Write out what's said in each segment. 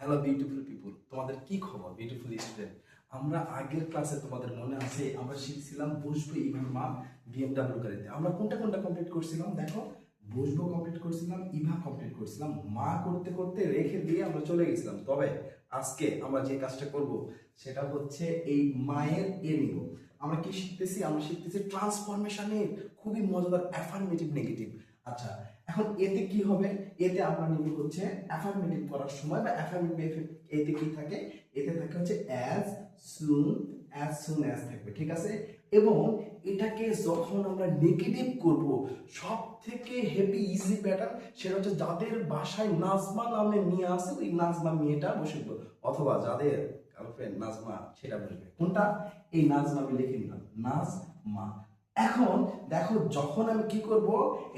Hello beautiful পিপুল, তোমাদের কি খবর বিউটিফুল স্টুডেন্ট? আমরা আগের ক্লাসে তোমাদের মনে আছে আমরা শিখছিলাম বসবো ইভা মা বিএমডাব্লিউ গাড়িতে। আমরা কোনটা কোনটা কমপ্লিট করছিলাম দেখো, বসবো কমপ্লিট করছিলাম, ইভা কমপ্লিট করছিলাম, মা করতে করতে রেখে দিয়ে আমরা চলে গেছিলাম। তবে আজকে আমরা যে কাজটা করব সেটা হচ্ছে এই মায়ের নিব। আমরা কি শিখতেছি? আমরা শিখতেছি ট্রান্সফরমেশনের খুবই মজাদার অ্যাফার্মেটিভ নেগেটিভ। আচ্ছা, এখন এতে কি হবে? এতে আমরা নিব হচ্ছে অ্যাফার্মেটিভ করার সময় বা অ্যাফার্মেটিভ এতে কি থাকে? এতে থাকে হচ্ছে অ্যাজ সুন অ্যাজ থাকবে, ঠিক আছে? এবং এটাকে যখন আমরা নেগেটিভ করব, সব থেকে হেভি ইজি প্যাটার্ন সেটা হচ্ছে যাদের বাসায় নাজমা নামে মেয়ে আছে ওই নাজমা মেয়েটা বসবে, অথবা যাদের গার্লফ্রেন্ড নাজমা সেটা বসবে। কোনটা? এই নাজমা আমি লিখে নিলাম, নাজমা। এখন দেখো, যখন আমি কি করব,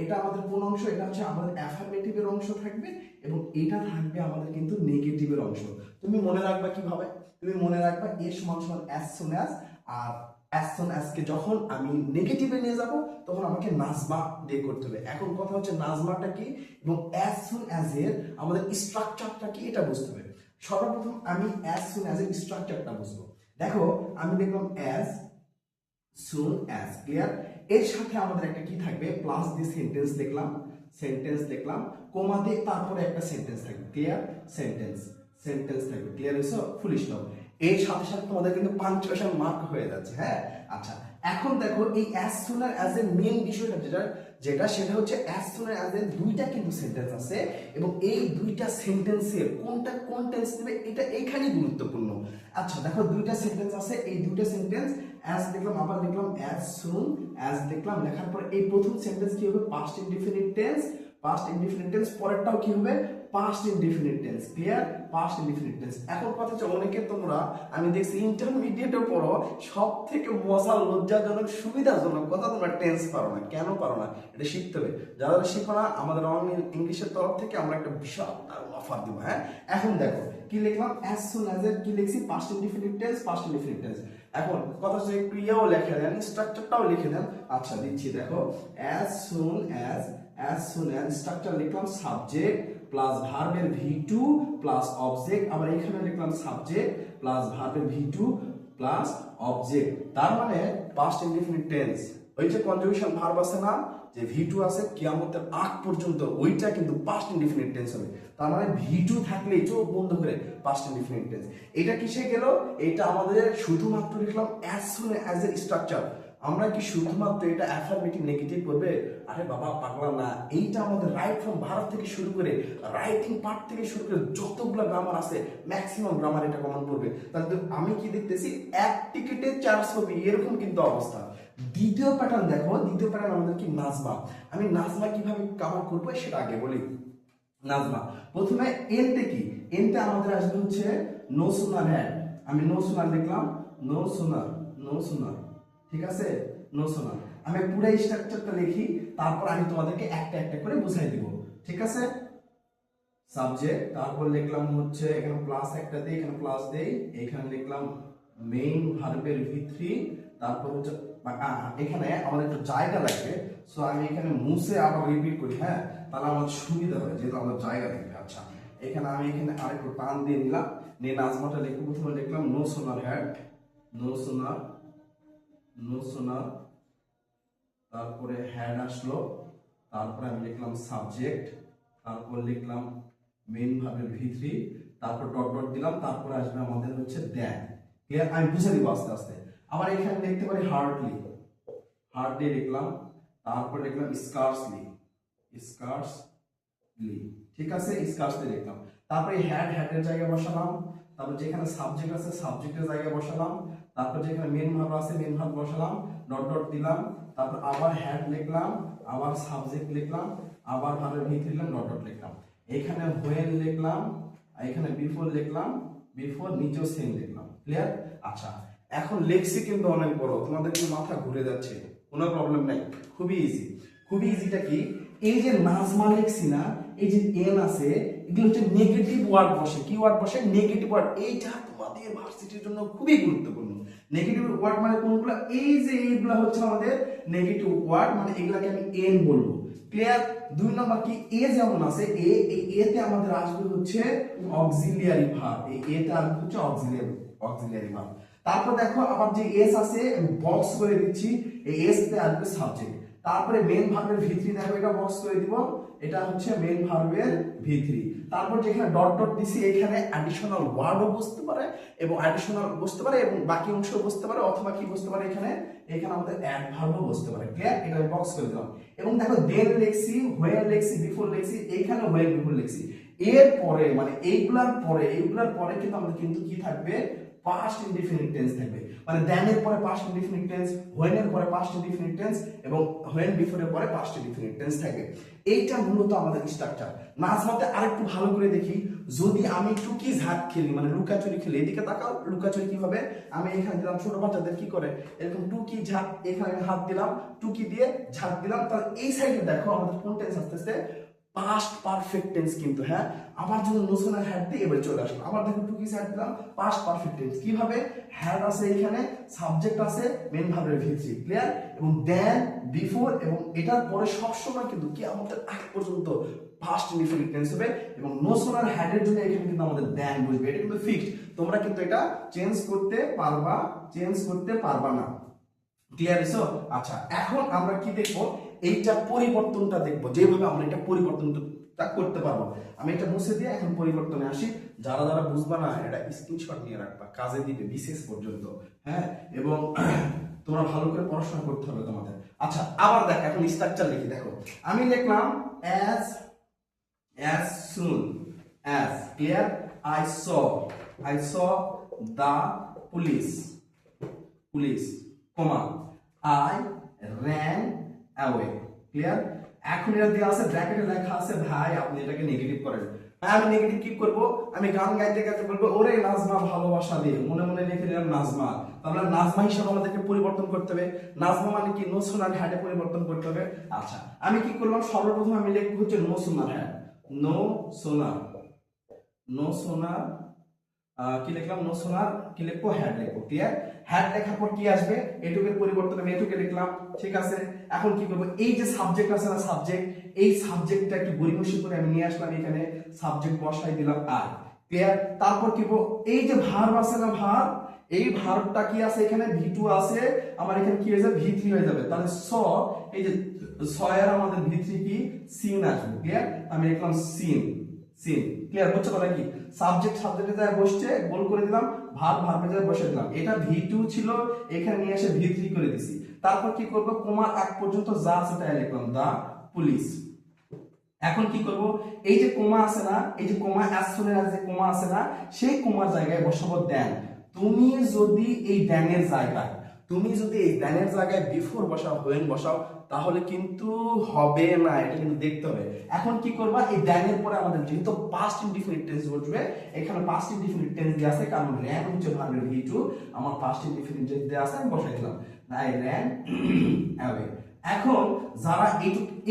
এটা আমাদের কোন অংশ? এটা হচ্ছে আমাদের অ্যাফার্মেটিভের অংশ থাকবে এবং এটা থাকবে আমাদের কিন্তু নেগেটিভের অংশ। তুমি মনে রাখবা কিভাবে? তুমি মনে রাখবা এ সমান সমান অ্যাজ সুন অ্যাজ, আর অ্যাজ সুন অ্যাজ কে যখন আমি নেগেটিভে নিয়ে যাব তখন আমাকে নাজমা দিয়ে করতে হবে। এখন কথা হচ্ছে নাজমাটা কি এবং অ্যাজ সুন অ্যাজ এর আমাদের স্ট্রাকচারটা কি এটা বুঝতে হবে। সর্বপ্রথম আমি অ্যাজ সুন অ্যাজ এর স্ট্রাকচারটা বুঝবো। দেখো, আমি দেখলাম অ্যাজ সুন অ্যাজ, ক্লিয়ার? এর সাথে আমাদের একটা কি থাকবে? প্লাস দিয়ে সেন্টেন্স লিখলাম, কমা দিয়ে তারপরে একটা সেন্টেন্স থাকবে, ক্লিয়ার? সেন্টেন্স থাকবে, ক্লিয়ার হয়েছে? Full stop. এর সাথে সাথে তোমাদের কিন্তু পাঞ্চুয়েশন মার্ক হয়ে যাচ্ছে, হ্যাঁ? আচ্ছা, এখন দেখো এই অ্যাজ সুন অ্যাজ এর মেইন বিষয়টা যেটা সেটা হচ্ছে অ্যাজ সুন অ্যাজ এর দুইটা কিন্তু সেন্টেন্স আছে এবং এই দুইটা সেন্টেন্সের কোনটা কোন টেন্স নেবে এটা এইখানেই গুরুত্বপূর্ণ। আচ্ছা দেখো, দুইটা সেন্টেন্স আছে, এই দুইটা সেন্টেন্স অ্যাজ দেখলাম, আবার দেখলাম অ্যাজ সুন অ্যাজ দেখলাম, লেখার পরে এই প্রথম সেন্টেন্স কি হবে? পাস্ট ইনডিফিনিট টেন্স, পরেরটাও কি হবে? Past indefinite tense, clear? Past indefinite tense. এখন কথা হচ্ছে অনেকে তোমরা আমি দেখছি ইন্টারমিডিয়েটে পড়ো, সব থেকে মজার লজ্জাজনক সুবিধাজনক কথা তোমরা টেন্স পারো না। কেন পারো না? এটা শিখতে হবে। যারা শিখো না, আমাদের ইংলিশের তরফ থেকে আমরা একটা বিশাল অফার দিব, হ্যাঁ? এখন দেখো কি লিখলাম? অ্যাজ সুন অ্যাজ এর কি লিখছি? Past indefinite tense. এখন কথা হচ্ছে একটু ইয়েও লিখে দেন, স্ট্রাকচারটাও লিখে দেন। আচ্ছা দিচ্ছি, দেখো অ্যাজ সুন অ্যাজ স্ট্রাকচার লিখলাম সাবজেক্ট প্লাস ভার্বের V2 প্লাস অবজেক্ট, আবার এখানে লিখলাম সাবজেক্ট প্লাস ভার্বের V2 প্লাস অবজেক্ট। তার মানে পাস্ট ইনডিফিনিট টেন্স, ওই যে কনজুগেশন ভার্ব আছে না, যে V2 আছে কিয়ামতের আগ পর্যন্ত, ওইটা কিন্তু পাস্ট ইনডিফিনিট টেন্স হবে। তার মানে V2 থাকলেই চোখ বন্ধ করে পাস্ট ইনডিফিনিট টেন্স। এটা কিসে গেল? এটা আমাদের শুধুমাত্র লিখলাম অ্যাজ সুন অ্যাজ এর স্ট্রাকচার। আমরা কি শুধুমাত্র এটা অ্যাফার্মেটিভ নেগেটিভ করবে? আরে বাবা পাগলা না, এইটা আমাদের রাইট ফ্রম ভার্ব থেকে শুরু করে রাইটিং পার্ট থেকে শুরু করে যতগুলো গ্রামার আছে ম্যাক্সিমাম গ্রামার এটা কমন পড়বে। তাহলে আমি কি দেখতেছি? এক টিকেটে 4 ছবি, এরকম কিন্তু অবস্থা। দ্বিতীয় প্যাটার্ন দেখো, দ্বিতীয় প্যাটার্ন আমাদের কি? নাজমা। আমি নাজমা কিভাবে কভার করবো সেটা আগে বলি। নাজমা প্রথমে এনতে কি? এনতে আমাদের আসবে হচ্ছে নো সুনার হ্যাড। আমি নো সুনার লিখলাম, নো সুনার, ঠিক আছে? No sooner. আমি পুরো স্ট্রাকচারটা লিখি, তারপর আমি তোমাদেরকে একটা একটা করে বুঝাই দিব, ঠিক আছে? সাবজেক্ট, তারপর লিখলাম হচ্ছে এখানে প্লাস একটা দেই, এখানে প্লাস দেই, এখানে লিখলাম মেইন ভার্বের V3, তারপর হচ্ছে এখানে আমাদের একটু জায়গা লাগবে, সো আমি এখানে মুছে আবার রিপিট করি, হ্যাঁ? তাহলে আমার সুবিধা হয়, যেহেতু আমার জায়গা লাগবে। আচ্ছা, এখানে আমি এখানে আরেকটু টান দিয়ে নিলাম, নিয়ে নাজমাটা লিখবো। প্রথমে লিখলাম no sooner had, no sooner, তারপরে হ্যাড আসলো, তারপরে আমি লিখলাম সাবজেক্ট, তারপর লিখলাম মেইন ভার্বের V3, তারপর ডট ডট দিলাম, তারপরে আসবে আমাদের হচ্ছে দ্যাট, ক্লিয়ার? আমি বুঝে দিব আস্তে আস্তে। আবার এখানে লিখতে পারি হার্ডলি লিখলাম, তারপর লিখলাম স্কার্সলি, ঠিক আছে? স্কার্সলি লিখলাম, তারপরে হেডের জায়গায় বসালাম, তারপর যেখানে সাবজেক্ট আছে সাবজেক্টের জায়গায় বসালাম, তারপর যেখানে মেইন ভার্ব আছে মেইন ভার্ব বসালাম, ডট ডট দিলাম, তারপর আবার হেড লিখলাম, আবার সাবজেক্ট লিখলাম, আবার ভার্বের V3 লিখলাম, ডট ডট লিখলাম, এখানে হোয়েন লিখলাম, এখানে বিফোর লিখলাম, বিফোর নিচেও সেম লিখলাম, ক্লিয়ার? আচ্ছা, এখন লেখছি কিন্তু অনেক বড়, তোমাদের কি মাথা ঘুরে যাচ্ছে? কোনো প্রবলেম নাই, খুবই ইজিটা কি? এই যে নাজমা লিখছি না, এই যে এন আছে, এগুলো হচ্ছে নেগেটিভ ওয়ার্ড বসে। কি ওয়ার্ড বসে? Negative word. এইটা তোমাদের ভার্সিটির জন্য খুবই গুরুত্বপূর্ণ। নেগেটিভ ওয়ার্ড মানে কোনগুলো? এই যে এইগুলা হচ্ছে আমাদের নেগেটিভ ওয়ার্ড, মানে এগুলাকে আমি এন বলবো, ক্লিয়ার? 2 নাম্বার কি এ যেমন আছে এই এতে আমাদের আসবে হচ্ছে অক্সিলিয়ারি ভার্ব, এই এতে আসবে হচ্ছে অক্সিলিয়ারি ভার্ব। তারপর দেখো আবার যে এস আছে আমি বক্স করে দিচ্ছি, এই এস তে আসবে সাবজেক্ট। তারপরে মেন ভার্বের ভি3 দেখো এটা বক্স করে দিব, এটা হচ্ছে মেন ভার্বের ভি3। তারপর যেখানে ডট ডট দিছি এখানে অ্যাডিশনাল ওয়ার্ডও বসতে পারে এবং অ্যাডিশনাল বসতে পারে এবং বাকি অংশও বসতে পারে, অথবা কি বসতে পারে এখানে আমাদের অ্যাডভার্বও বসতে পারে। ক্লিয়ার? এটা আমি বক্স করে দিলাম। এবং দেখো দেন লিখছি, হোয়েন লিখছি, বিফোর লিখছি, এইখানে হোয়েন বিফোর লিখছি। এর পরে মানে এইগুলার পরে কিন্তু আমাদের কিন্তু কি থাকবে, পাস্ট ইনডিফিনিট টেন্স থাকবে। মানে দেন এর পরে পাস্ট ইনডিফিনিট টেন্স, হোয়েন এর পরে পাস্ট ইনডিফিনিট টেন্স এবং হোয়েন বিফোর এর পরে পাস্ট ইনডিফিনিট টেন্স থাকবে। এইটা মূলত আমাদের স্ট্রাকচার। নাজমাতে আরেকটু ভালো করে দেখি, যদি আমি টুকি ঝাঁক খেলি মানে লুকাচুরি খেলি, এদিকে তাকাও, লুকাচুরি কি হবে, আমি এখানে দিলাম, ছোট বাচ্চাদের কি করে এরকম টুকি ঝাঁক, এখানে আমি হাত দিলাম, টুকি দিয়ে ঝাঁক দিলাম, তাহলে এই সাইডে দেখো আমাদের কোন টেন্স আসতেছে, পাস্ট পারফেক্ট টেন্স কিন্তু। হ্যাঁ, আবার যদি নোশন আর হ্যাড দিয়ে এবার চলে আসলো, আবার দেখো টুকি সাইড দিলাম, পাস্ট পারফেক্ট টেন্স। কিভাবে, হ্যাড আছে এখানে, সাবজেক্ট আছে মেন ভার্বের ভি3, ক্লিয়ার, এবং দেন বিফোর এবং এটার পরে সবসময় কিন্তু কি আমাদের আগ পর্যন্ত পাস্ট ইনডিফিনিট টেন্স হবে এবং নোশন আর হ্যাড এর জন্য এখানে কিন্তু আমাদের দেন বসবে। এটা কিন্তু ফিক্সড, তোমরা কিন্তু এটা চেঞ্জ করতে পারবা না। ক্লিয়ার হইছো? আচ্ছা, এখন আমরা কি দেখবো, এইটা পরিবর্তনটা দেখবো, যেভাবে আমরা এটা পরিবর্তনটা করতে পারবো। আমি এটা মুছে দিয়ে এখন পরিবর্তনে আসি। যারা যারা বুঝবা না এটা স্ক্রিনশট নিয়ে রাখবা, কাজে দিবে বিশেষ পর্যন্ত। হ্যাঁ, এবং তোমরা ভালো করে পড়াশোনা করতে হবে তোমাদের। আচ্ছা, আবার দেখো এখন স্ট্রাকচার লিখি। দেখো আমি লিখলাম as soon as, clear, I saw the police, comma, I ran away, clear। এখন এটা দেওয়া আছে ব্র্যাকেটে লেখা আছে ভাই আপনি এটাকে নেগেটিভ করেন। হ্যাঁ, আমি নেগেটিভ কি করব, আমি গান গাইতে গাইতে বলবো ওরে নাজমা ভালোবাসা দিয়ে, মনে মনে লিখে দিলাম নাজমা। তাহলে নাজমা হিসাবে আমাদেরকে পরিবর্তন করতে হবে। নাজমা মানে কি, নো সোনার হ্যাডে পরিবর্তন করতে হবে। আচ্ছা, আমি কি করলাম, সর্বপ্রথম আমি লিখবো হচ্ছে no sooner had, no sooner কি লিখলাম, নো সোনার কি লিখবো, হ্যাড লিখবো। ক্লিয়ার? হ্যাড লেখার পর কি আসবে, এটুকের পরিবর্তন আমি এটুকে লিখলাম, ঠিক আছে। এখন কি করবো, এই যে সাবজেক্ট আছে না, সাবজেক্ট, এই সাবজেক্টটা একটু গরিমসি করে আমি নিয়ে আসলাম, এখানে সাবজেক্ট বসাই দিলাম আর। ক্লিয়ার? তারপর কি করবো, এই যে ভার্ব আছে না, ভার্ব, এই ভার্বটা কি আছে এখানে, ভি2 আছে, আমার এখানে কি হয়ে যাবে, ভি3 হয়ে যাবে। তাহলে এই যে এর আমাদের ভি3 কি, সিন আসবে। ক্লিয়ার? আমি লিখলাম সিন। ক্লিয়ার? বুঝছো কথা কি, সাবজেক্টে যায় বসছে, গোল করে দিলাম, ভার্বে যায় বসে দিলাম। এটা ভি2 ছিল, এখানে নিয়ে এসে ভি3 করে দিছি। তারপর কি করব, কোমার আগ পর্যন্ত যা আছে তাই লিখলাম, দা পুলিশ। এখন কি করব, এই যে কোমা আছে না, এই যে কোমা অ্যাসোনের যে কোমা আছে না, সেই কোমার জায়গায় বসাবো দেন। তুমি যদি এই দেনের জায়গায় বিফোর বসাও, হোয়েন বসাও, তাহলে কিন্তু হবে না, এটা কিন্তু দেখতে হবে। এখন কি করবা, এই দেনের পরে আমাদের যেহেতু পাস্ট ইনডিফিনিট টেন্স বসবে, এখানে পাস্ট ইনডিফিনিট টেন্স দেয়া আছে, কারণ র্যান হচ্ছে ভার্বের ভি2, আমার পাস্ট ইনডিফিনিট টেন্স দেয়া আছে, আমি বসাই দিলাম, আই র্যান অ্যাওয়ে। এখন যারা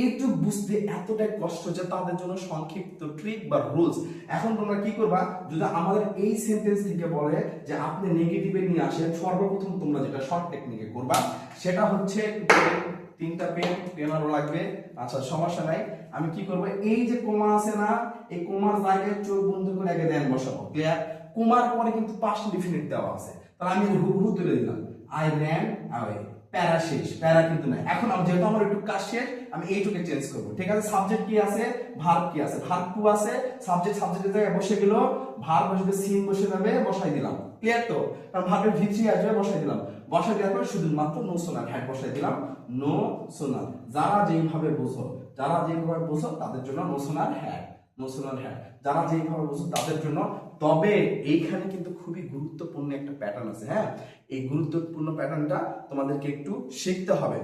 এইটুকু বুঝতে এতটাই কষ্ট যে তাদের জন্য সংক্ষিপ্ত ট্রিক বা রুলস। এখন তোমরা কি করবা, যদি আমাদের এই সেন্টেন্স থেকে বলে যে আপনি নেগেটিভে নিয়ে আসেন, সর্বপ্রথম তোমরা যেটা শর্ট টেকনিকে করবা সেটা হচ্ছে, 3টা পেন আরো লাগবে। আচ্ছা, সমস্যা নাই। আমি কি করব, এই যে কোমা আছে না, এই কোমার জায়গায় চোখ বন্ধ করে আগে দেন বসাবো। ক্লিয়ার? কোমার পরে কিন্তু পাস্ট ইনডিফিনিট দেওয়া আছে, তাহলে আমি হুবহু তুলে দিলাম, আই র্যান অ্যাওয়ে। প্যারা শেষ, প্যারা কিন্তু নাই। এখন যেহেতু আমার একটু কাজ শেষ, আমি এইটুকে চেঞ্জ করব। ঠিক আছে? সাবজেক্ট কি আছে, ভার্ব কি আছে, ভার্ব 2 আছে, সাবজেক্টের জায়গায় বসে গেল, ভার্ব বসবে, সিন বসে যাবে, বসাই দিলাম। ক্লিয়ার তো? কারণ ভার্বের ভি3 আসবে, বসাই দিলাম। বসাই দেওয়ার পর শুধুমাত্র নো সোনার হ্যাড বসাই দিলাম, নো সোনার। যারা যেভাবে বোঝো তাদের জন্য নো সোনার হ্যাড, যারা যেভাবে বোঝো তাদের জন্য। তবে এইখানে কিন্তু খুবই গুরুত্বপূর্ণ একটা প্যাটার্ন আছে। হ্যাঁ, এই গুরুত্বপূর্ণ প্যাটার্নটা তোমাদেরকে একটু শিখতে হবে।